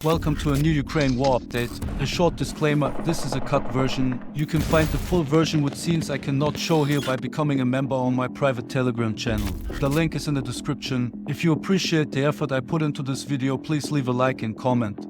Welcome to a new Ukraine war update. A short disclaimer, this is a cut version. You can find the full version with scenes I cannot show here by becoming a member on my private Telegram channel. The link is in the description. If you appreciate the effort I put into this video, please leave a like and comment.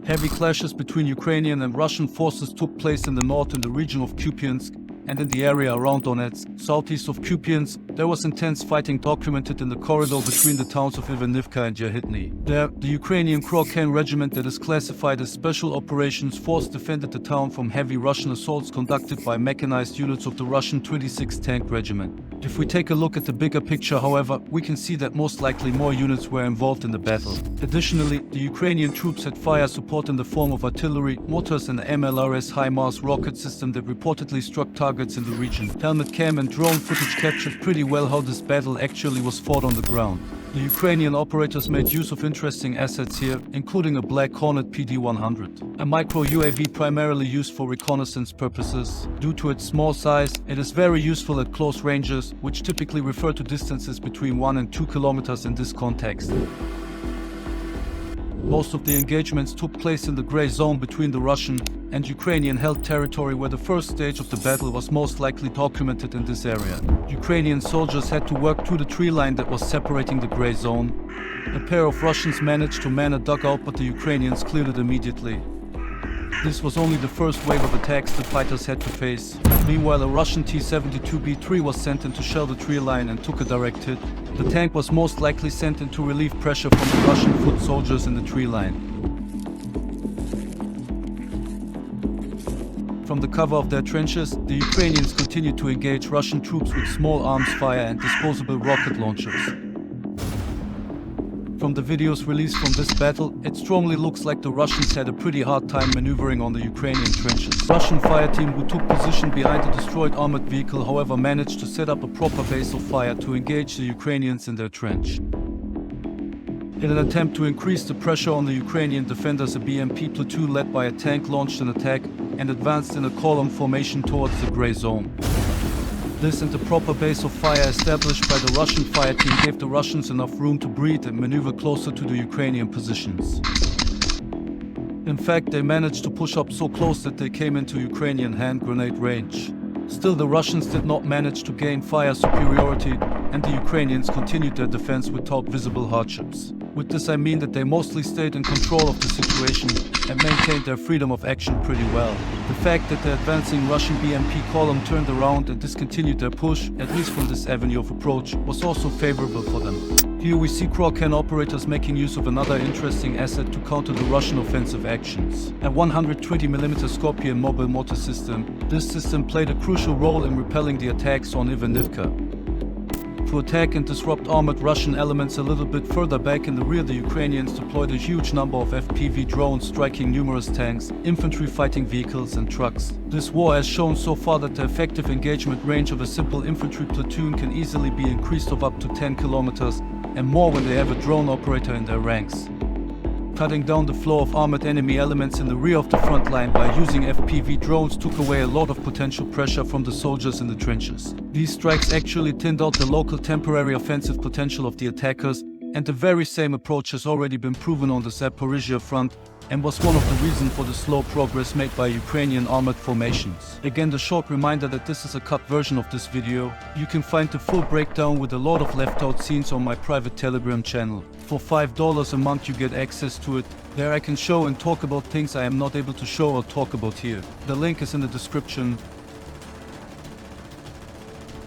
Heavy clashes between Ukrainian and Russian forces took place in the north in the region of Kupjansk and in the area around Donetsk. Southeast of Kupjansk, there was intense fighting documented in the corridor between the towns of Avdiivka and Yahidny. There, the Ukrainian Kupjansk regiment that is classified as Special Operations Force defended the town from heavy Russian assaults conducted by mechanized units of the Russian 26th Tank Regiment. If we take a look at the bigger picture, however, we can see that most likely more units were involved in the battle. Additionally, the Ukrainian troops had fire support in the form of artillery, mortars and MLRS HIMARS rocket system that reportedly struck targets in the region. Helmet cam and drone footage captured pretty well how this battle actually was fought on the ground. The Ukrainian operators made use of interesting assets here, including a Black Hornet PD-100, a micro UAV primarily used for reconnaissance purposes. Due to its small size, it is very useful at close ranges, which typically refer to distances between 1 and 2 kilometers in this context. Most of the engagements took place in the gray zone between the Russian and Ukrainian held territory, where the first stage of the battle was most likely documented in this area. Ukrainian soldiers had to work through the tree line that was separating the gray zone. A pair of Russians managed to man a dugout, but the Ukrainians cleared it immediately. This was only the first wave of attacks the fighters had to face. Meanwhile, a Russian T-72B3 was sent in to shell the tree line and took a direct hit. The tank was most likely sent in to relieve pressure from the Russian foot soldiers in the tree line. From the cover of their trenches, the Ukrainians continued to engage Russian troops with small arms fire and disposable rocket launchers. From the videos released from this battle, it strongly looks like the Russians had a pretty hard time maneuvering on the Ukrainian trenches. The Russian fire team who took position behind the destroyed armored vehicle, however, managed to set up a proper base of fire to engage the Ukrainians in their trench. In an attempt to increase the pressure on the Ukrainian defenders, a BMP platoon led by a tank launched an attack and advanced in a column formation towards the gray zone. This and the proper base of fire established by the Russian fire team gave the Russians enough room to breathe and maneuver closer to the Ukrainian positions. In fact, they managed to push up so close that they came into Ukrainian hand grenade range. Still, the Russians did not manage to gain fire superiority, and the Ukrainians continued their defense without visible hardships. With this I mean that they mostly stayed in control of the situation and maintained their freedom of action pretty well. The fact that the advancing Russian BMP column turned around and discontinued their push, at least from this avenue of approach, was also favorable for them. Here we see Kupjansk operators making use of another interesting asset to counter the Russian offensive actions. A 120mm Scorpion mobile mortar system. This system played a crucial role in repelling the attacks on Avdiivka. To attack and disrupt armored Russian elements a little bit further back in the rear, the Ukrainians deployed a huge number of FPV drones striking numerous tanks, infantry fighting vehicles and trucks. This war has shown so far that the effective engagement range of a simple infantry platoon can easily be increased of up to 10 kilometers and more when they have a drone operator in their ranks. Cutting down the flow of armored enemy elements in the rear of the front line by using FPV drones took away a lot of potential pressure from the soldiers in the trenches. These strikes actually thinned out the local temporary offensive potential of the attackers, and the very same approach has already been proven on the Zaporizhia front and was one of the reasons for the slow progress made by Ukrainian armored formations. Again, the short reminder that this is a cut version of this video. You can find the full breakdown with a lot of left out scenes on my private Telegram channel. For $5 a month you get access to it. There I can show and talk about things I am not able to show or talk about here. The link is in the description.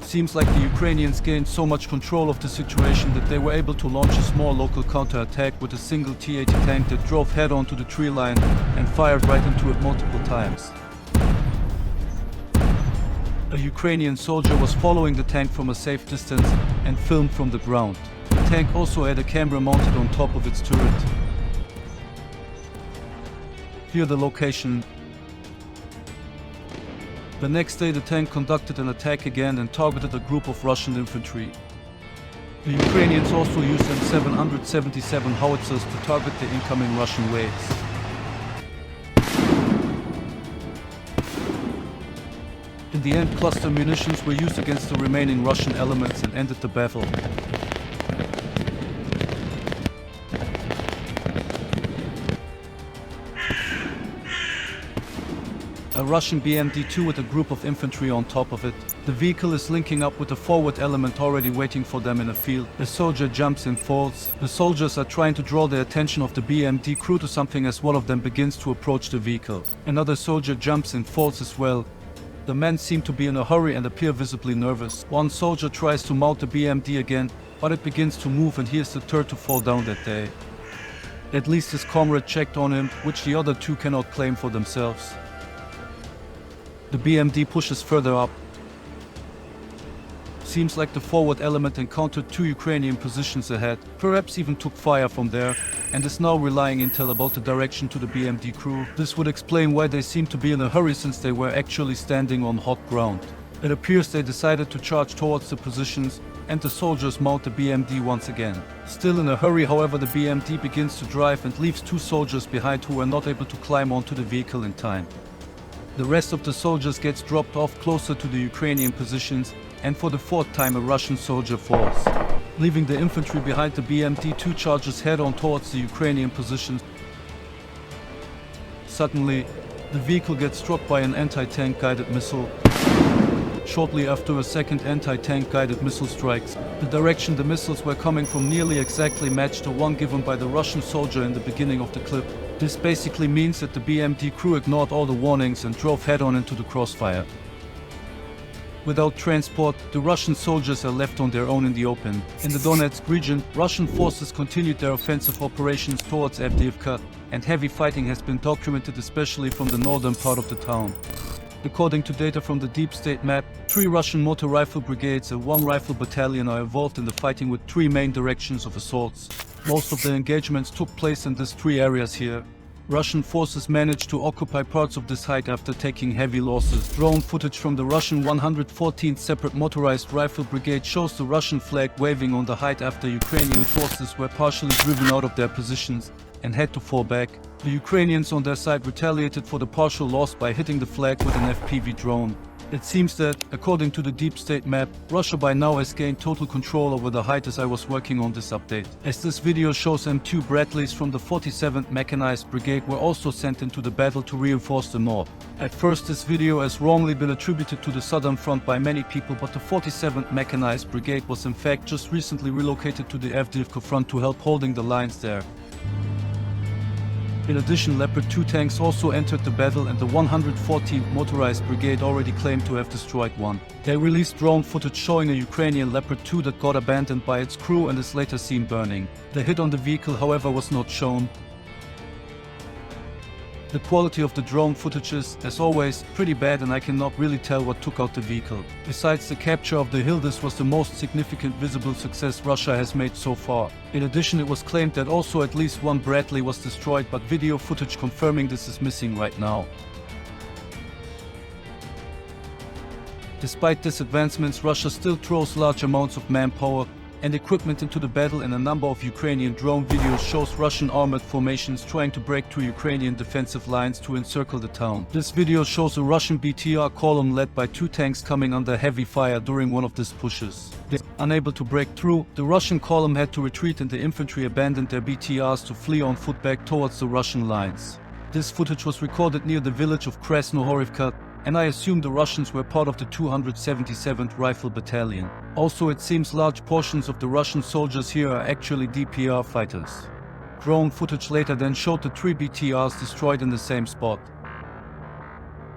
Seems like the Ukrainians gained so much control of the situation that they were able to launch a small local counterattack with a single T-80 tank that drove head-on to the tree line and fired right into it multiple times. A Ukrainian soldier was following the tank from a safe distance and filmed from the ground. The tank also had a camera mounted on top of its turret. Here the location. The next day the tank conducted an attack again and targeted a group of Russian infantry. The Ukrainians also used M777 howitzers to target the incoming Russian waves. In the end, cluster munitions were used against the remaining Russian elements and ended the battle. a Russian BMD-2 with a group of infantry on top of it. The vehicle is linking up with a forward element already waiting for them in a field. A soldier jumps and falls. The soldiers are trying to draw the attention of the BMD crew to something as one of them begins to approach the vehicle. Another soldier jumps and falls as well. The men seem to be in a hurry and appear visibly nervous. One soldier tries to mount the BMD again, but it begins to move and he is the third to fall down that day. At least his comrade checked on him, which the other two cannot claim for themselves. The BMD pushes further up. Seems like the forward element encountered 2 Ukrainian positions ahead, perhaps even took fire from there, and is now relaying intel about the direction to the BMD crew. This would explain why they seem to be in a hurry since they were actually standing on hot ground. It appears they decided to charge towards the positions, and the soldiers mount the BMD once again. Still in a hurry, however, the BMD begins to drive and leaves 2 soldiers behind who were not able to climb onto the vehicle in time. The rest of the soldiers gets dropped off closer to the Ukrainian positions, and for the 4th time a Russian soldier falls. Leaving the infantry behind, the BMD-2 charges head-on towards the Ukrainian positions. Suddenly, the vehicle gets struck by an anti-tank guided missile. Shortly after, a second anti-tank guided missile strikes. The direction the missiles were coming from nearly exactly matched the one given by the Russian soldier in the beginning of the clip. This basically means that the BMD crew ignored all the warnings and drove head-on into the crossfire. Without transport, the Russian soldiers are left on their own in the open. In the Donetsk region, Russian forces continued their offensive operations towards Avdiivka, and heavy fighting has been documented especially from the northern part of the town. According to data from the deep state map, 3 Russian motor rifle brigades and 1 rifle battalion are involved in the fighting with 3 main directions of assaults. Most of the engagements took place in these 3 areas here. Russian forces managed to occupy parts of this height after taking heavy losses. Drone footage from the Russian 114th Separate Motorized Rifle Brigade shows the Russian flag waving on the height after Ukrainian forces were partially driven out of their positions and had to fall back. The Ukrainians on their side retaliated for the partial loss by hitting the flag with an FPV drone. It seems that, according to the deep state map, Russia by now has gained total control over the height as I was working on this update. As this video shows, M2 Bradleys from the 47th Mechanized Brigade were also sent into the battle to reinforce the north. At first, this video has wrongly been attributed to the southern front by many people, but the 47th Mechanized Brigade was in fact just recently relocated to the Avdiivka front to help holding the lines there. In addition, Leopard 2 tanks also entered the battle, and the 114th Motorized Brigade already claimed to have destroyed one. They released drone footage showing a Ukrainian Leopard 2 that got abandoned by its crew and is later seen burning. The hit on the vehicle, however, was not shown. The quality of the drone footage is, as always, pretty bad, and I cannot really tell what took out the vehicle. Besides the capture of the hill, this was the most significant visible success Russia has made so far. In addition, it was claimed that also at least 1 Bradley was destroyed, but video footage confirming this is missing right now. Despite these advancements, Russia still throws large amounts of manpower and equipment into the battle, and a number of Ukrainian drone videos shows Russian armored formations trying to break through Ukrainian defensive lines to encircle the town. This video shows a Russian BTR column led by 2 tanks coming under heavy fire during one of these pushes. Unable to break through, the Russian column had to retreat and the infantry abandoned their BTRs to flee on foot back towards the Russian lines. This footage was recorded near the village of Krasnohorivka, and I assume the Russians were part of the 277th Rifle Battalion. Also, it seems large portions of the Russian soldiers here are actually DPR fighters. Drone footage later then showed the 3 BTRs destroyed in the same spot.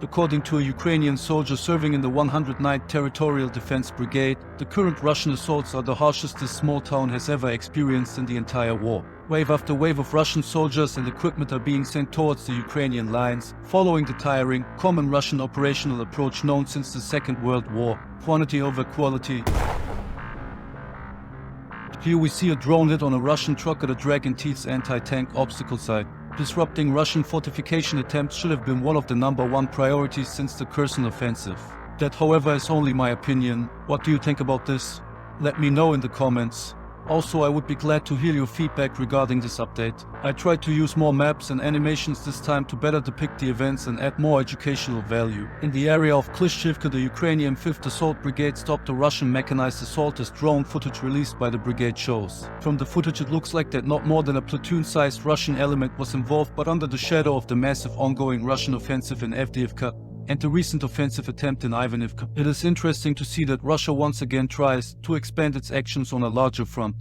According to a Ukrainian soldier serving in the 109th Territorial Defense Brigade, the current Russian assaults are the harshest this small town has ever experienced in the entire war. Wave after wave of Russian soldiers and equipment are being sent towards the Ukrainian lines, following the tiring, common Russian operational approach known since the Second World War: quantity over quality. Here we see a drone hit on a Russian truck at a Dragon Teeth's anti-tank obstacle site. Disrupting Russian fortification attempts should have been one of the #1 priorities since the Kherson offensive. That, however, is only my opinion. What do you think about this? Let me know in the comments. Also, I would be glad to hear your feedback regarding this update. I tried to use more maps and animations this time to better depict the events and add more educational value. In the area of Klishchivka, the Ukrainian 5th Assault Brigade stopped a Russian mechanized assault, as drone footage released by the brigade shows. From the footage it looks like that not more than a platoon-sized Russian element was involved, but under the shadow of the massive ongoing Russian offensive in Avdiivka, and the recent offensive attempt in Avdiivka. It is interesting to see that Russia once again tries to expand its actions on a larger front.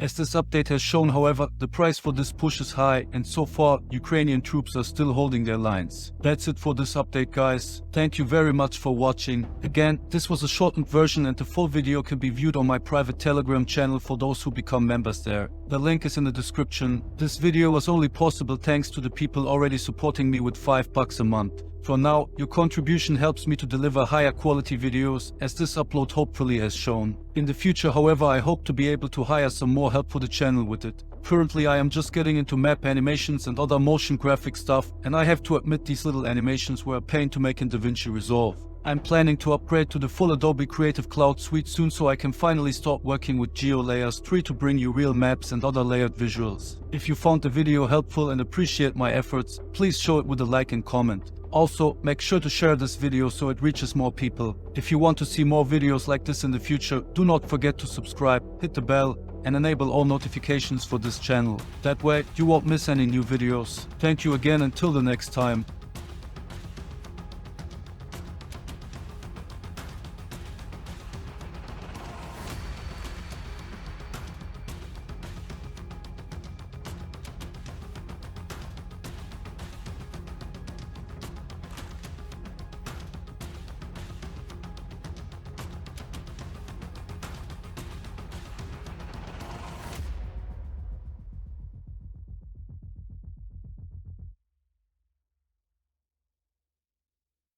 As this update has shown, however, the price for this push is high, and so far, Ukrainian troops are still holding their lines. That's it for this update, guys. Thank you very much for watching. Again, this was a shortened version, and the full video can be viewed on my private Telegram channel for those who become members there. The link is in the description. This video was only possible thanks to the people already supporting me with $5 a month. For now, your contribution helps me to deliver higher quality videos, as this upload hopefully has shown. In the future, however, I hope to be able to hire some more help for the channel with it. Currently, I am just getting into map animations and other motion graphic stuff, and I have to admit these little animations were a pain to make in DaVinci Resolve. I'm planning to upgrade to the full Adobe Creative Cloud suite soon, so I can finally start working with GeoLayers 3 to bring you real maps and other layered visuals. If you found the video helpful and appreciate my efforts, please show it with a like and comment. Also, make sure to share this video so it reaches more people. If you want to see more videos like this in the future, do not forget to subscribe, hit the bell, and enable all notifications for this channel. That way, you won't miss any new videos. Thank you again, until the next time.